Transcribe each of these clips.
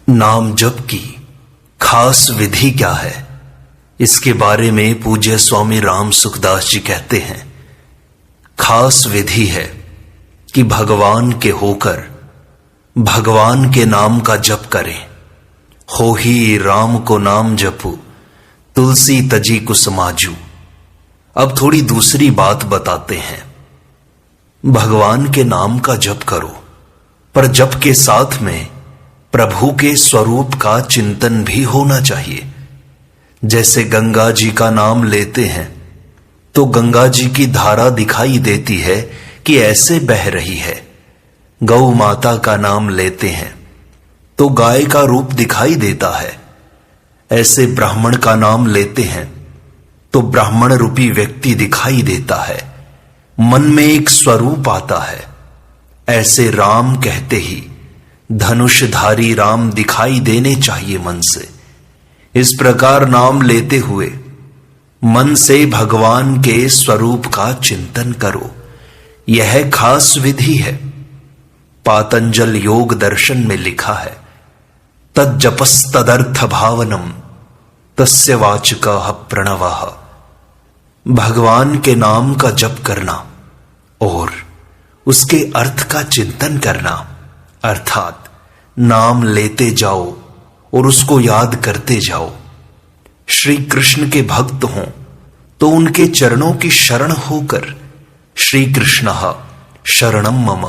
नाम जप की खास विधि क्या है, इसके बारे में पूज्य स्वामी राम सुखदास जी कहते हैं। खास विधि है कि भगवान के होकर भगवान के नाम का जप करें। हो ही राम को नाम जपू, तुलसी तजी कुसमाजू। अब थोड़ी दूसरी बात बताते हैं। भगवान के नाम का जप करो, पर जप के साथ में प्रभु के स्वरूप का चिंतन भी होना चाहिए। जैसे गंगा जी का नाम लेते हैं तो गंगा जी की धारा दिखाई देती है कि ऐसे बह रही है। गौ माता का नाम लेते हैं तो गाय का रूप दिखाई देता है। ऐसे ब्राह्मण का नाम लेते हैं तो ब्राह्मण रूपी व्यक्ति दिखाई देता है, मन में एक स्वरूप आता है। ऐसे राम कहते ही धनुषधारी राम दिखाई देने चाहिए मन से। इस प्रकार नाम लेते हुए मन से भगवान के स्वरूप का चिंतन करो। यह खास विधि है। पातंजल योग दर्शन में लिखा है, तज्जपस्तदर्थ भावनम तस्य वाचकः प्रणवः। भगवान के नाम का जप करना और उसके अर्थ का चिंतन करना, अर्थात नाम लेते जाओ और उसको याद करते जाओ। श्री कृष्ण के भक्त हों तो उनके चरणों की शरण होकर श्री कृष्णः शरणम मम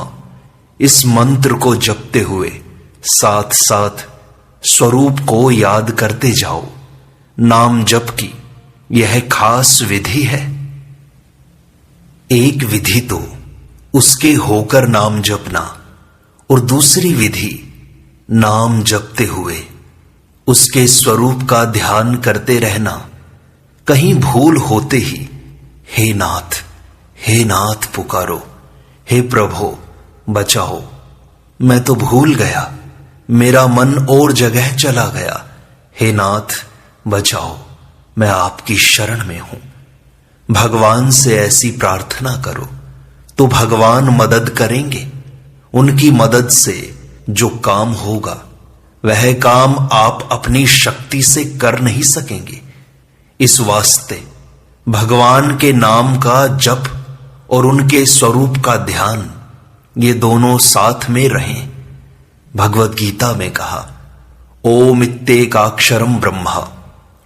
इस मंत्र को जपते हुए साथ साथ स्वरूप को याद करते जाओ। नाम जप की यह खास विधि है। एक विधि तो उसके होकर नाम जपना और दूसरी विधि नाम जपते हुए उसके स्वरूप का ध्यान करते रहना। कहीं भूल होते ही हे नाथ पुकारो, हे प्रभु बचाओ, मैं तो भूल गया, मेरा मन और जगह चला गया, हे नाथ बचाओ, मैं आपकी शरण में हूं। भगवान से ऐसी प्रार्थना करो तो भगवान मदद करेंगे। उनकी मदद से जो काम होगा वह काम आप अपनी शक्ति से कर नहीं सकेंगे। इस वास्ते भगवान के नाम का जप और उनके स्वरूप का ध्यान, ये दोनों साथ में रहें। भगवत गीता में कहा, ओम इत्येकाक्षरम ब्रह्मा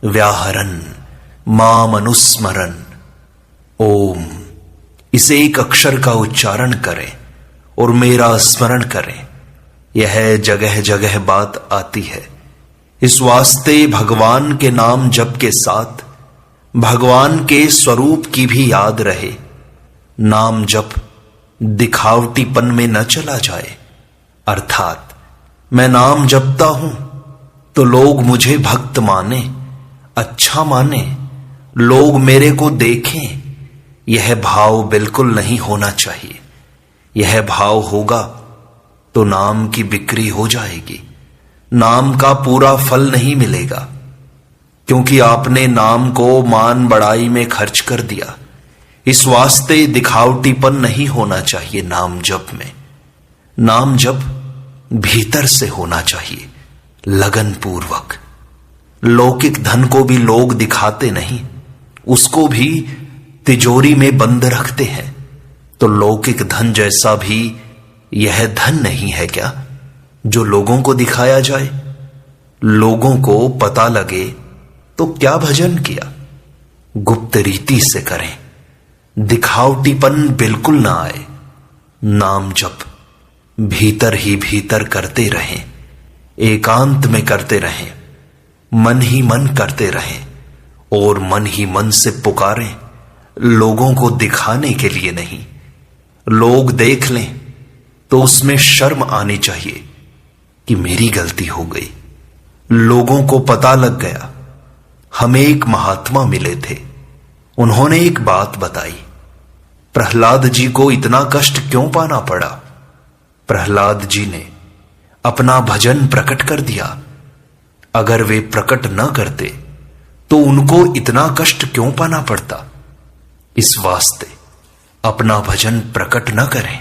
व्याहरन् माम अनुस्मरन्। ओम, इसे एक अक्षर का उच्चारण करें और मेरा स्मरण करें। यह जगह जगह बात आती है। इस वास्ते भगवान के नाम जप के साथ भगवान के स्वरूप की भी याद रहे। नाम जप दिखावटीपन में न चला जाए, अर्थात मैं नाम जपता हूं तो लोग मुझे भक्त माने, अच्छा माने, लोग मेरे को देखें, यह भाव बिल्कुल नहीं होना चाहिए। यह भाव होगा तो नाम की बिक्री हो जाएगी, नाम का पूरा फल नहीं मिलेगा, क्योंकि आपने नाम को मान बढ़ाई में खर्च कर दिया। इस वास्ते दिखावटीपन नहीं होना चाहिए नाम जप में। नाम जप भीतर से होना चाहिए, लगन पूर्वक। लौकिक धन को भी लोग दिखाते नहीं, उसको भी तिजोरी में बंद रखते हैं। तो लौकिक धन जैसा भी यह धन नहीं है क्या जो लोगों को दिखाया जाए? लोगों को पता लगे तो क्या भजन किया? गुप्त रीति से करें, दिखावटीपन बिल्कुल ना आए। नाम जप भीतर ही भीतर करते रहें, एकांत में करते रहें, मन ही मन करते रहें और मन ही मन से पुकारें, लोगों को दिखाने के लिए नहीं। लोग देख लें तो उसमें शर्म आनी चाहिए कि मेरी गलती हो गई। लोगों को पता लग गया। हमें एक महात्मा मिले थे, उन्होंने एक बात बताई। प्रहलाद जी को इतना कष्ट क्यों पाना पड़ा? प्रहलाद जी ने अपना भजन प्रकट कर दिया। अगर वे प्रकट न करते तो उनको इतना कष्ट क्यों पाना पड़ता? इस वास्ते अपना भजन प्रकट न करें।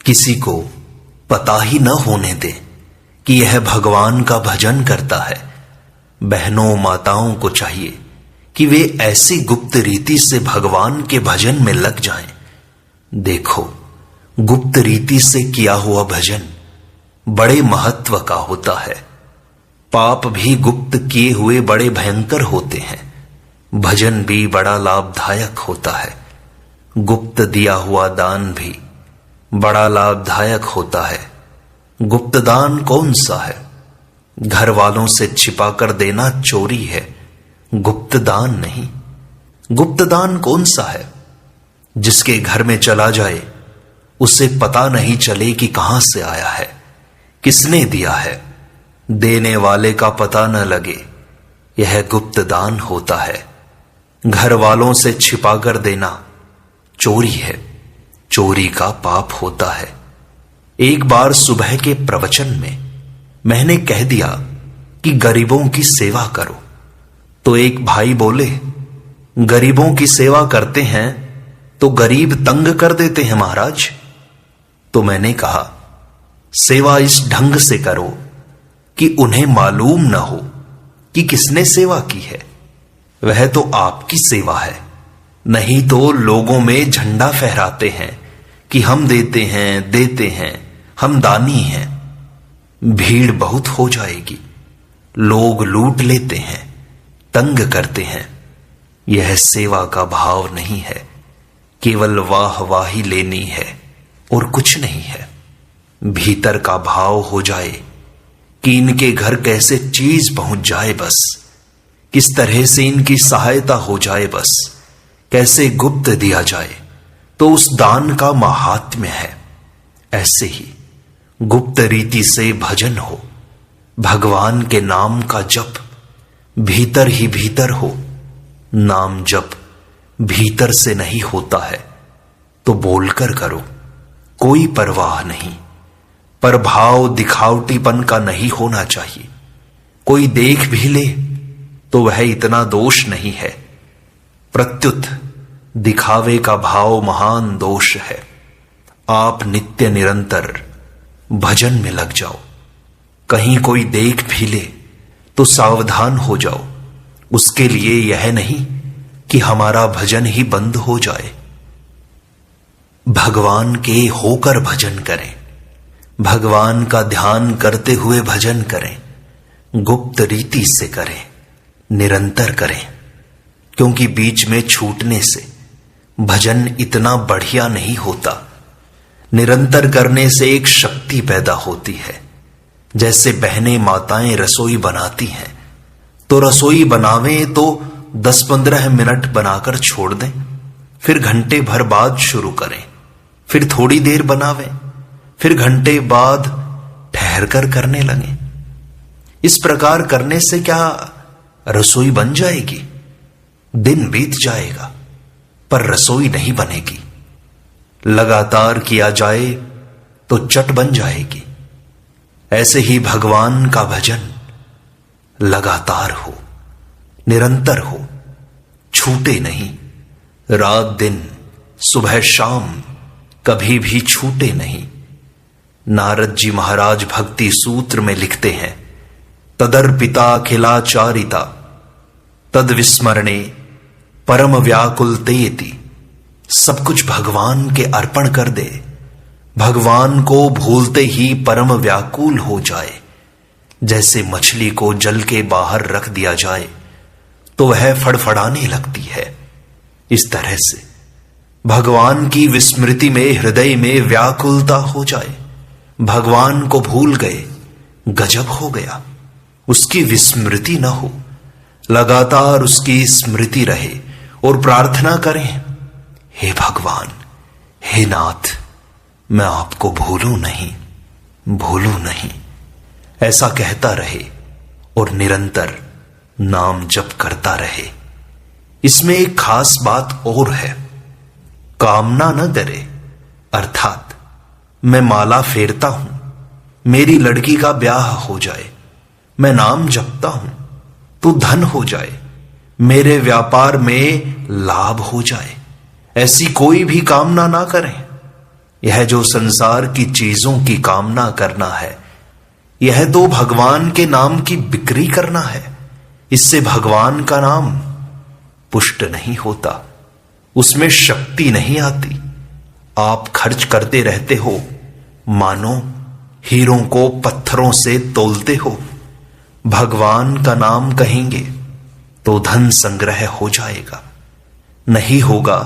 किसी को पता ही न होने दें कि यह भगवान का भजन करता है, बहनों माताओं को चाहिए कि वे ऐसी गुप्त रीति से भगवान के भजन में लग जाएं। देखो, गुप्त रीति से किया हुआ भजन बड़े महत्व का होता है। पाप भी गुप्त किए हुए बड़े भयंकर होते हैं, भजन भी बड़ा लाभदायक होता है। गुप्त दिया हुआ दान भी बड़ा लाभदायक होता है। गुप्त दान कौन सा है? घर वालों से छिपाकर देना चोरी है, गुप्त दान नहीं। गुप्त दान कौन सा है? जिसके घर में चला जाए उसे पता नहीं चले कि कहां से आया है, किसने दिया है, देने वाले का पता न लगे, यह गुप्त दान होता है। घर वालों से छिपाकर देना चोरी है, चोरी का पाप होता है। एक बार सुबह के प्रवचन में मैंने कह दिया कि गरीबों की सेवा करो, तो एक भाई बोले, गरीबों की सेवा करते हैं तो गरीब तंग कर देते हैं महाराज। तो मैंने कहा, सेवा इस ढंग से करो कि उन्हें मालूम न हो कि किसने सेवा की है, वह तो आपकी सेवा है। नहीं तो लोगों में झंडा फहराते हैं कि हम देते हैं, हम दानी हैं। भीड़ बहुत हो जाएगी, लोग लूट लेते हैं, तंग करते हैं। यह सेवा का भाव नहीं है, केवल वाहवाही लेनी है और कुछ नहीं है। भीतर का भाव हो जाए कि इनके घर कैसे चीज पहुंच जाए, बस किस तरह से इनकी सहायता हो जाए, बस कैसे गुप्त दिया जाए, तो उस दान का महात्म्य है। ऐसे ही गुप्त रीति से भजन हो, भगवान के नाम का जप भीतर ही भीतर हो। नाम जप भीतर से नहीं होता है तो बोलकर करो, कोई परवाह नहीं। पर भाव दिखावटीपन का नहीं होना चाहिए। कोई देख भी ले तो वह इतना दोष नहीं है, प्रत्युत दिखावे का भाव महान दोष है। आप नित्य निरंतर भजन में लग जाओ। कहीं कोई देख भी ले तो सावधान हो जाओ। उसके लिए यह नहीं कि हमारा भजन ही बंद हो जाए। भगवान के होकर भजन करें, भगवान का ध्यान करते हुए भजन करें, गुप्त रीति से करें, निरंतर करें। क्योंकि बीच में छूटने से भजन इतना बढ़िया नहीं होता। निरंतर करने से एक शक्ति पैदा होती है। जैसे बहनें माताएं रसोई बनाती हैं, तो रसोई बनावें तो 10-15 मिनट बनाकर छोड़ दें, फिर घंटे भर बाद शुरू करें, फिर थोड़ी देर बनावें, फिर घंटे बाद ठहर कर करने लगें। इस प्रकार करने से क्या रसोई बन जाएगी? दिन बीत जाएगा पर रसोई नहीं बनेगी। लगातार किया जाए तो चट बन जाएगी। ऐसे ही भगवान का भजन लगातार हो, निरंतर हो, छूटे नहीं। रात दिन, सुबह शाम कभी भी छूटे नहीं। नारद जी महाराज भक्ति सूत्र में लिखते हैं, तदर्पिता अखिलाचारिता तद विस्मरणे परम व्याकुलतेति। सब कुछ भगवान के अर्पण कर दे, भगवान को भूलते ही परम व्याकुल हो जाए। जैसे मछली को जल के बाहर रख दिया जाए तो वह फड़फड़ाने लगती है, इस तरह से भगवान की विस्मृति में हृदय में व्याकुलता हो जाए। भगवान को भूल गए, गजब हो गया। उसकी विस्मृति न हो, लगातार उसकी स्मृति रहे और प्रार्थना करें, हे भगवान, हे नाथ, मैं आपको भूलूं नहीं। ऐसा कहता रहे और निरंतर नाम जप करता रहे। इसमें एक खास बात और है, कामना न करे। अर्थात मैं माला फेरता हूं, मेरी लड़की का ब्याह हो जाए, मैं नाम जपता हूं तो धन हो जाए, मेरे व्यापार में लाभ हो जाए, ऐसी कोई भी कामना ना करें। यह जो संसार की चीजों की कामना करना है, यह तो भगवान के नाम की बिक्री करना है। इससे भगवान का नाम पुष्ट नहीं होता, उसमें शक्ति नहीं आती। आप खर्च करते रहते हो, मानो हीरों को पत्थरों से तोलते हो। भगवान का नाम कहेंगे तो धन संग्रह हो जाएगा, नहीं होगा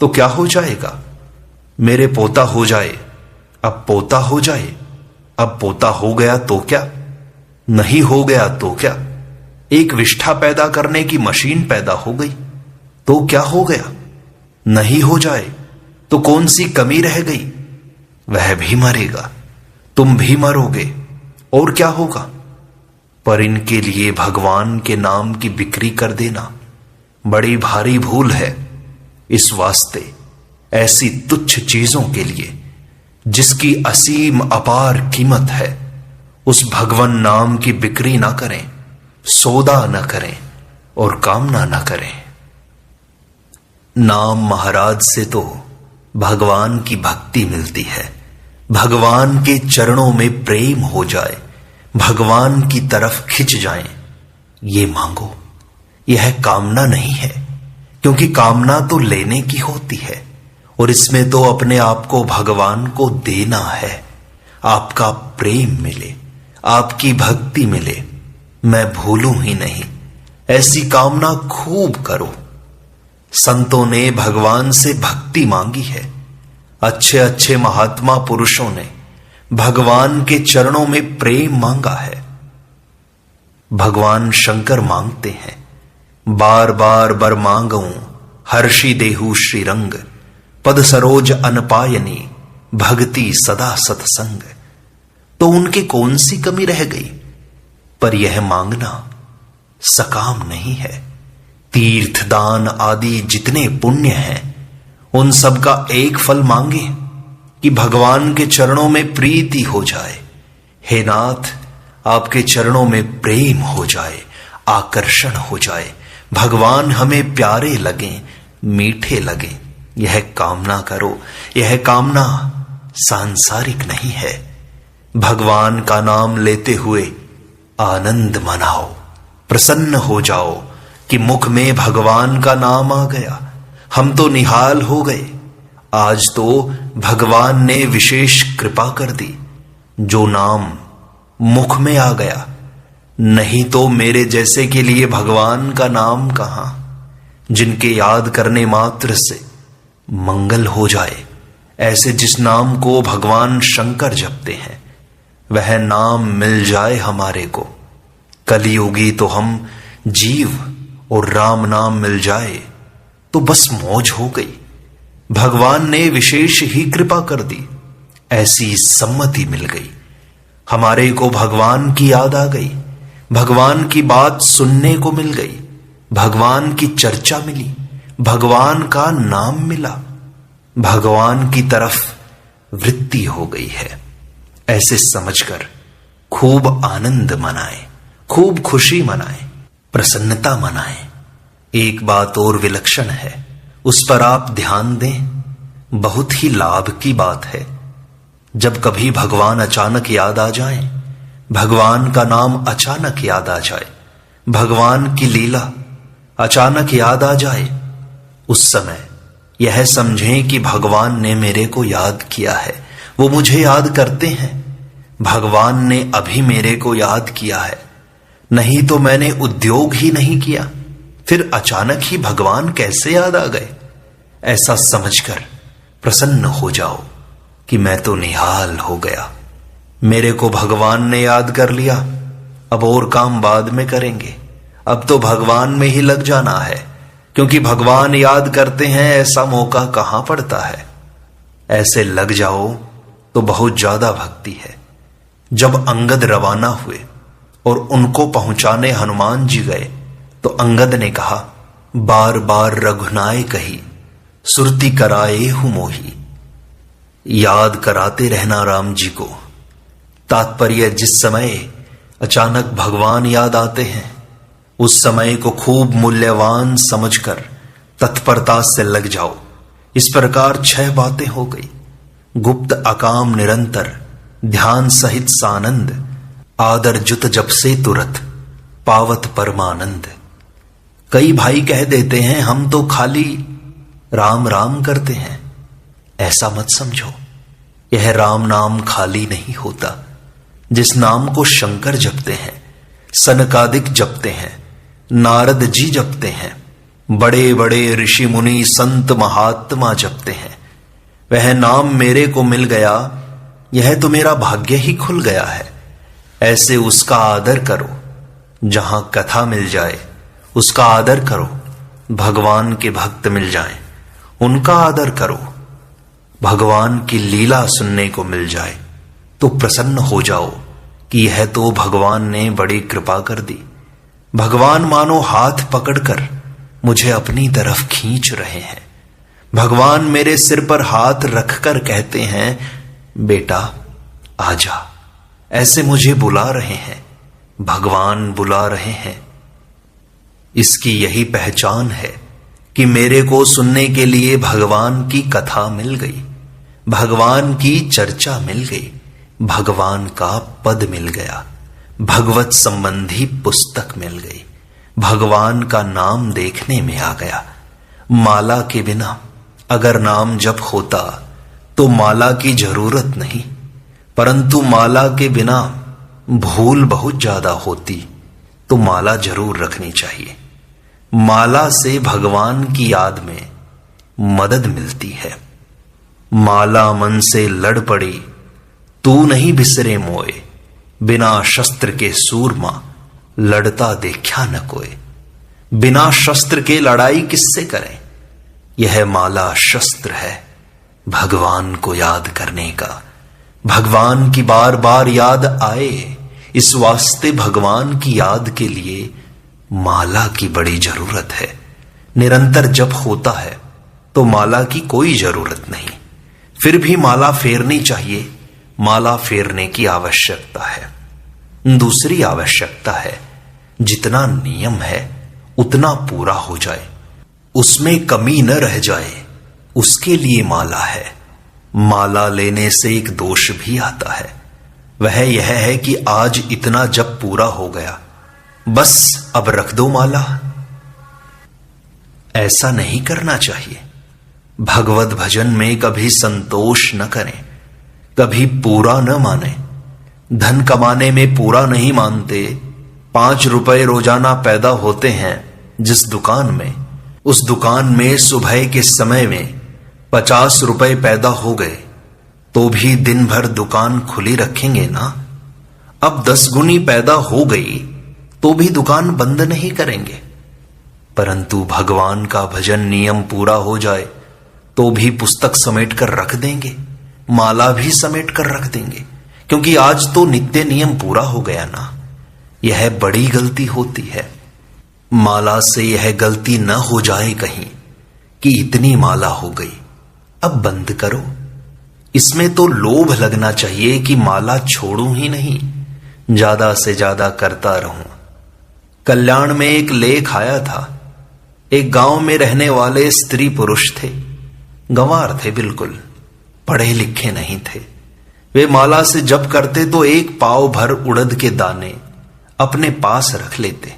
तो क्या हो जाएगा? मेरे पोता हो जाए, अब पोता हो जाए, अब पोता हो गया तो क्या, नहीं हो गया तो क्या? एक विष्ठा पैदा करने की मशीन पैदा हो गई तो क्या हो गया? नहीं हो जाए तो कौन सी कमी रह गई? वह भी मरेगा, तुम भी मरोगे, और क्या होगा? पर इनके लिए भगवान के नाम की बिक्री कर देना बड़ी भारी भूल है। इस वास्ते ऐसी तुच्छ चीजों के लिए जिसकी असीम अपार कीमत है, उस भगवान नाम की बिक्री ना करें, सौदा न करें और कामना न करें। नाम महाराज से तो भगवान की भक्ति मिलती है, भगवान के चरणों में प्रेम हो जाए, भगवान की तरफ खिंच जाएं, ये मांगो। यह कामना नहीं है, क्योंकि कामना तो लेने की होती है और इसमें तो अपने आप को भगवान को देना है। आपका प्रेम मिले, आपकी भक्ति मिले, मैं भूलूं ही नहीं, ऐसी कामना खूब करो। संतों ने भगवान से भक्ति मांगी है, अच्छे अच्छे महात्मा पुरुषों ने भगवान के चरणों में प्रेम मांगा है। भगवान शंकर मांगते हैं, बार बार बर मांगऊं हर्षि देहु श्रीरंग, पद सरोज अनपायनी भक्ति सदा सत्संग। तो उनके कौन सी कमी रह गई? पर यह मांगना सकाम नहीं है। तीर्थ दान आदि जितने पुण्य हैं, उन सब का एक फल मांगे कि भगवान के चरणों में प्रीति हो जाए। हे नाथ, आपके चरणों में प्रेम हो जाए, आकर्षण हो जाए, भगवान हमें प्यारे लगें, मीठे लगें। यह कामना करो। यह कामना सांसारिक नहीं है। भगवान का नाम लेते हुए आनंद मनाओ, प्रसन्न हो जाओ कि मुख में भगवान का नाम आ गया। हम तो निहाल हो गए। आज तो भगवान ने विशेष कृपा कर दी, जो नाम मुख में आ गया। नहीं तो मेरे जैसे के लिए भगवान का नाम कहां, जिनके याद करने मात्र से मंगल हो जाए। ऐसे जिस नाम को भगवान शंकर जपते हैं, वह नाम मिल जाए हमारे को। कलियुगी तो हम जीव और राम नाम मिल जाए तो बस मौज हो गई। भगवान ने विशेष ही कृपा कर दी, ऐसी सम्मति मिल गई। हमारे को भगवान की याद आ गई, भगवान की बात सुनने को मिल गई, भगवान की चर्चा मिली, भगवान का नाम मिला, भगवान की तरफ वृत्ति हो गई है। ऐसे समझकर खूब आनंद मनाएं, खूब खुशी मनाएं, प्रसन्नता मनाएं। एक बात और विलक्षण है, उस पर आप ध्यान दें। बहुत ही लाभ की बात है। जब कभी भगवान अचानक याद आ जाए, भगवान का नाम अचानक याद आ जाए, भगवान की लीला अचानक याद आ जाए, उस समय यह समझें कि भगवान ने मेरे को याद किया है, वो मुझे याद करते हैं। भगवान ने अभी मेरे को याद किया है, नहीं तो मैंने उद्योग ही नहीं किया, फिर अचानक ही भगवान कैसे याद आ गए। ऐसा समझकर प्रसन्न हो जाओ कि मैं तो निहाल हो गया, मेरे को भगवान ने याद कर लिया। अब और काम बाद में करेंगे, अब तो भगवान में ही लग जाना है, क्योंकि भगवान याद करते हैं, ऐसा मौका कहां पड़ता है। ऐसे लग जाओ तो बहुत ज्यादा भक्ति है। जब अंगद रवाना हुए और उनको पहुंचाने हनुमान जी गए, तो अंगद ने कहा, बार बार रघुनाय कही, सुरती कराए हूं मोही। याद कराते रहना राम जी को। तात्पर्य, जिस समय अचानक भगवान याद आते हैं, उस समय को खूब मूल्यवान समझकर तत्परता से लग जाओ। इस प्रकार 6 बातें हो गई। गुप्त अकाम निरंतर, ध्यान सहित सानंद, आदर जुत जप से तुरत पावत परमानंद। कई भाई कह देते हैं हम तो खाली राम राम करते हैं। ऐसा मत समझो, यह राम नाम खाली नहीं होता। जिस नाम को शंकर जपते हैं, सनकादिक जपते हैं, नारद जी जपते हैं, बड़े बड़े ऋषि मुनि संत महात्मा जपते हैं, वह नाम मेरे को मिल गया, यह तो मेरा भाग्य ही खुल गया है। ऐसे उसका आदर करो। जहां कथा मिल जाए उसका आदर करो। भगवान के भक्त मिल जाएं, उनका आदर करो। भगवान की लीला सुनने को मिल जाए तो प्रसन्न हो जाओ कि यह तो भगवान ने बड़ी कृपा कर दी। भगवान मानो हाथ पकड़कर मुझे अपनी तरफ खींच रहे हैं। भगवान मेरे सिर पर हाथ रखकर कहते हैं, बेटा आजा। ऐसे मुझे बुला रहे हैं, भगवान बुला रहे हैं। इसकी यही पहचान है कि मेरे को सुनने के लिए भगवान की कथा मिल गई, भगवान की चर्चा मिल गई, भगवान का पद मिल गया, भगवत संबंधी पुस्तक मिल गई, भगवान का नाम देखने में आ गया। माला के बिना अगर नाम जप होता तो माला की जरूरत नहीं, परंतु माला के बिना भूल बहुत ज्यादा होती तो माला जरूर रखनी चाहिए। माला से भगवान की याद में मदद मिलती है। माला मन से लड़ पड़ी, तू नहीं बिसरे मोए, बिना शस्त्र के सूरमा लड़ता देखा न कोई। बिना शस्त्र के लड़ाई किससे करें? यह माला शस्त्र है भगवान को याद करने का। भगवान की बार बार याद आए, इस वास्ते भगवान की याद के लिए माला की बड़ी जरूरत है। निरंतर जप होता है तो माला की कोई जरूरत नहीं, फिर भी माला फेरनी चाहिए। माला फेरने की आवश्यकता है। दूसरी आवश्यकता है, जितना नियम है उतना पूरा हो जाए, उसमें कमी न रह जाए, उसके लिए माला है। माला लेने से एक दोष भी आता है, वह यह है कि आज इतना जप पूरा हो गया, बस अब रख दो माला। ऐसा नहीं करना चाहिए। भगवत भजन में कभी संतोष न करें, कभी पूरा न माने। धन कमाने में पूरा नहीं मानते। 5 रुपए रोजाना पैदा होते हैं जिस दुकान में, उस दुकान में सुबह के समय में 50 रुपए पैदा हो गए तो भी दिन भर दुकान खुली रखेंगे ना। अब 10 गुनी पैदा हो गई तो भी दुकान बंद नहीं करेंगे। परंतु भगवान का भजन नियम पूरा हो जाए तो भी पुस्तक समेट कर रख देंगे, माला भी समेट कर रख देंगे, क्योंकि आज तो नित्य नियम पूरा हो गया ना। यह बड़ी गलती होती है। माला से यह गलती न हो जाए कहीं कि इतनी माला हो गई, अब बंद करो। इसमें तो लोभ लगना चाहिए कि माला छोड़ूं ही नहीं, ज्यादा से ज्यादा करता रहूं। कल्याण में एक लेख आया था। एक गांव में रहने वाले स्त्री पुरुष थे, गंवार थे, बिल्कुल पढ़े लिखे नहीं थे। वे माला से जप करते तो एक पाव भर उड़द के दाने अपने पास रख लेते।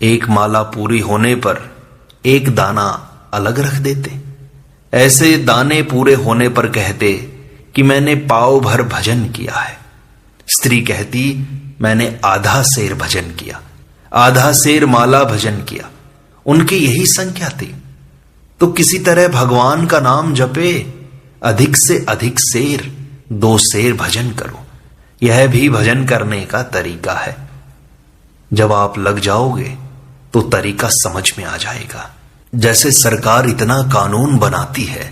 एक माला पूरी होने पर एक दाना अलग रख देते। ऐसे दाने पूरे होने पर कहते कि मैंने पाव भर भजन किया है। स्त्री कहती मैंने आधा सेर भजन किया, आधा सेर माला भजन किया। उनकी यही संख्या थी। तो किसी तरह भगवान का नाम जपे, अधिक से अधिक सेर, 2 सेर भजन करो। यह भी भजन करने का तरीका है। जब आप लग जाओगे तो तरीका समझ में आ जाएगा। जैसे सरकार इतना कानून बनाती है,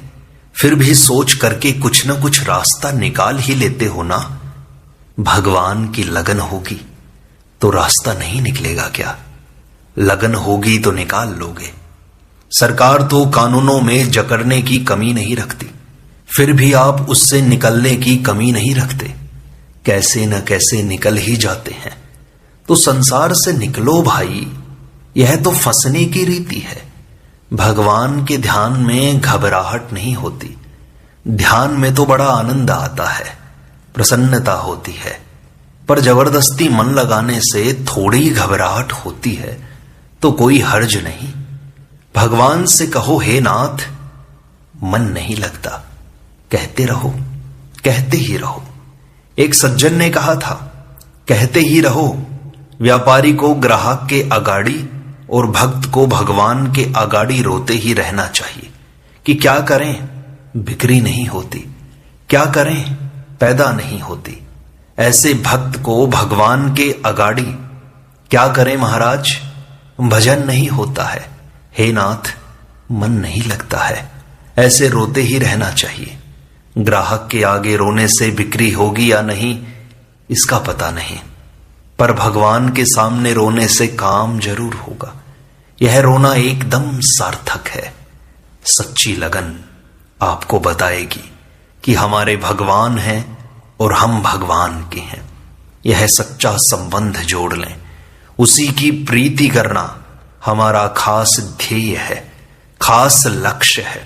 फिर भी सोच करके कुछ न कुछ रास्ता निकाल ही लेते हो ना। भगवान की लगन होगी तो रास्ता नहीं निकलेगा क्या? लगन होगी तो निकाल लोगे। सरकार तो कानूनों में जकड़ने की कमी नहीं रखती, फिर भी आप उससे निकलने की कमी नहीं रखते। कैसे न कैसे निकल ही जाते हैं। तो संसार से निकलो भाई, यह तो फंसने की रीति है। भगवान के ध्यान में घबराहट नहीं होती। ध्यान में तो बड़ा आनंद आता है, प्रसन्नता होती है। पर जबरदस्ती मन लगाने से थोड़ी घबराहट होती है तो कोई हर्ज नहीं। भगवान से कहो, हे नाथ मन नहीं लगता, कहते रहो, कहते ही रहो। एक सज्जन ने कहा था, कहते ही रहो। व्यापारी को ग्राहक के अगाड़ी और भक्त को भगवान के अगाड़ी रोते ही रहना चाहिए कि क्या करें, बिक्री नहीं होती, क्या करें, पैदा नहीं होती। ऐसे भक्त को भगवान के अगाड़ी क्या करें महाराज, भजन नहीं होता है, हे नाथ मन नहीं लगता है। ऐसे रोते ही रहना चाहिए। ग्राहक के आगे रोने से बिक्री होगी या नहीं इसका पता नहीं, पर भगवान के सामने रोने से काम जरूर होगा। यह रोना एकदम सार्थक है। सच्ची लगन आपको बताएगी कि हमारे भगवान हैं और हम भगवान के हैं। यह सच्चा संबंध जोड़ लें, उसी की प्रीति करना हमारा खास ध्येय है, खास लक्ष्य है।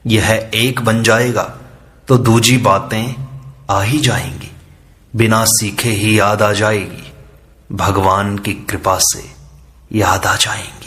यह एक बन जाएगा तो दूजी बातें आ ही जाएंगी, बिना सीखे ही याद आ जाएगी, भगवान की कृपा से याद आ जाएंगी।